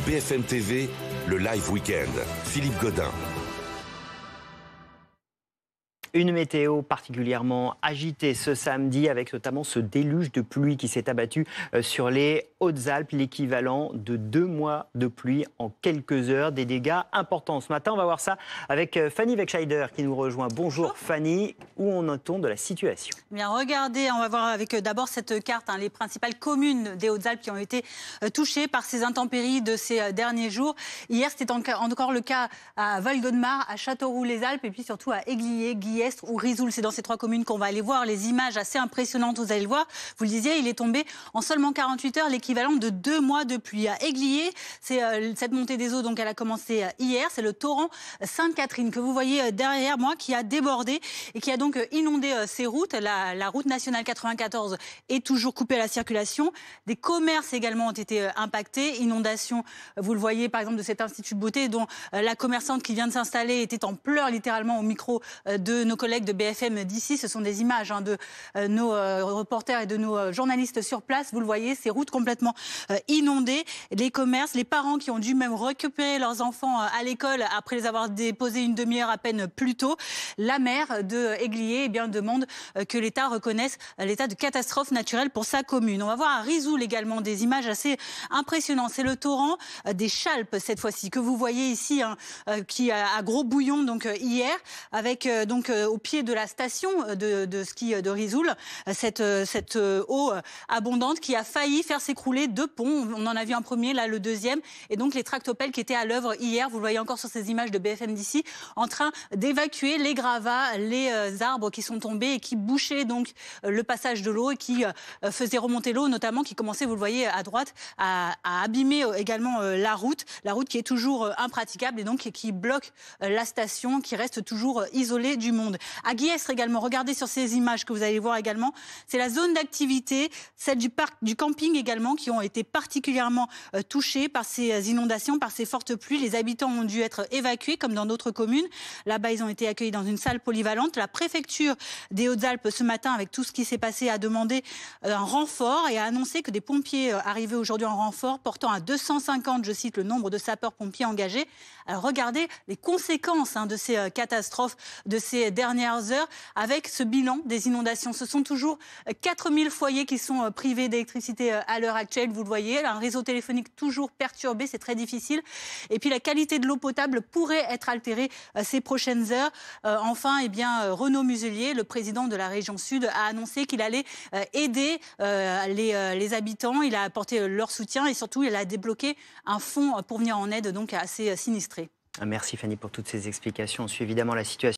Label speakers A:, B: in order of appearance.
A: BFM TV, le Live Weekend. Philippe Godin.
B: Une météo particulièrement agitée ce samedi avec notamment ce déluge de pluie qui s'est abattu sur les Hautes-Alpes, l'équivalent de 2 mois de pluie en quelques heures, des dégâts importants. Ce matin, on va voir ça avec Fanny Wegscheider qui nous rejoint. Bonjour Fanny, où en est-on de la situation?
C: Bien, regardez, on va voir avec d'abord cette carte, les principales communes des Hautes-Alpes qui ont été touchées par ces intempéries de ces derniers jours. Hier, c'était encore le cas à Val-d'Audemarre, à Châteauroux-les-Alpes et puis surtout à Aiglié, Guillestre ou Risoul. C'est dans ces 3 communes qu'on va aller voir les images assez impressionnantes. Vous allez le voir, vous le disiez, il est tombé en seulement 48 heures l'équivalent de 2 mois de pluie. À Aiglié, c'est cette montée des eaux, donc elle a commencé hier. C'est le torrent Sainte-Catherine que vous voyez derrière moi qui a débordé et qui a donc inondé ces routes. La route nationale 94 est toujours coupée à la circulation. Des commerces également ont été impactés. Inondation, vous le voyez par exemple de cet institut de beauté dont la commerçante qui vient de s'installer était en pleurs littéralement au micro de nos collègues de BFM d'ici. Ce sont des images de nos reporters et de nos journalistes sur place. Vous le voyez, ces routes complètement inondées. Les commerces, les parents qui ont dû même récupérer leurs enfants à l'école après les avoir déposés une demi-heure à peine plus tôt. La maire de Aiglié demande que l'État reconnaisse l'état de catastrophe naturelle pour sa commune. On va voir à Risoul également des images assez impressionnantes. C'est le torrent des Chalpes cette fois-ci que vous voyez ici, qui a gros bouillon donc hier, avec donc au pied de la station de ski de Risoul, cette eau abondante qui a failli faire s'écrouler 2 ponts. On en a vu un premier, là le deuxième, et donc les tractopelles qui étaient à l'œuvre hier, vous le voyez encore sur ces images de BFM d'ici, en train d'évacuer les gravats, les arbres qui sont tombés et qui bouchaient donc le passage de l'eau et qui faisaient remonter l'eau, notamment qui commençait, vous le voyez à droite, à abîmer également la route qui est toujours impraticable et donc qui bloque la station, qui reste toujours isolée du monde. À Guillestre également, regardez sur ces images que vous allez voir également, c'est la zone d'activité, celle du parc, du camping également, qui ont été particulièrement touchés par ces inondations, par ces fortes pluies. Les habitants ont dû être évacués comme dans d'autres communes. Là-bas, ils ont été accueillis dans une salle polyvalente. La préfecture des Hautes-Alpes ce matin, avec tout ce qui s'est passé, a demandé un renfort et a annoncé que des pompiers arrivaient aujourd'hui en renfort, portant à 250, je cite, le nombre de sapeurs-pompiers engagés. Alors regardez les conséquences de ces catastrophes de ces dernières heures avec ce bilan des inondations. Ce sont toujours 4000 foyers qui sont privés d'électricité à l'heure actuelle, vous le voyez, un réseau téléphonique toujours perturbé, c'est très difficile. Et puis la qualité de l'eau potable pourrait être altérée ces prochaines heures. Enfin, Renaud Muselier, le président de la région Sud, a annoncé qu'il allait aider les habitants. Il a apporté leur soutien et surtout, il a débloqué un fonds pour venir en aide donc à ces sinistrés.
B: Merci Fanny pour toutes ces explications. On suit évidemment la situation.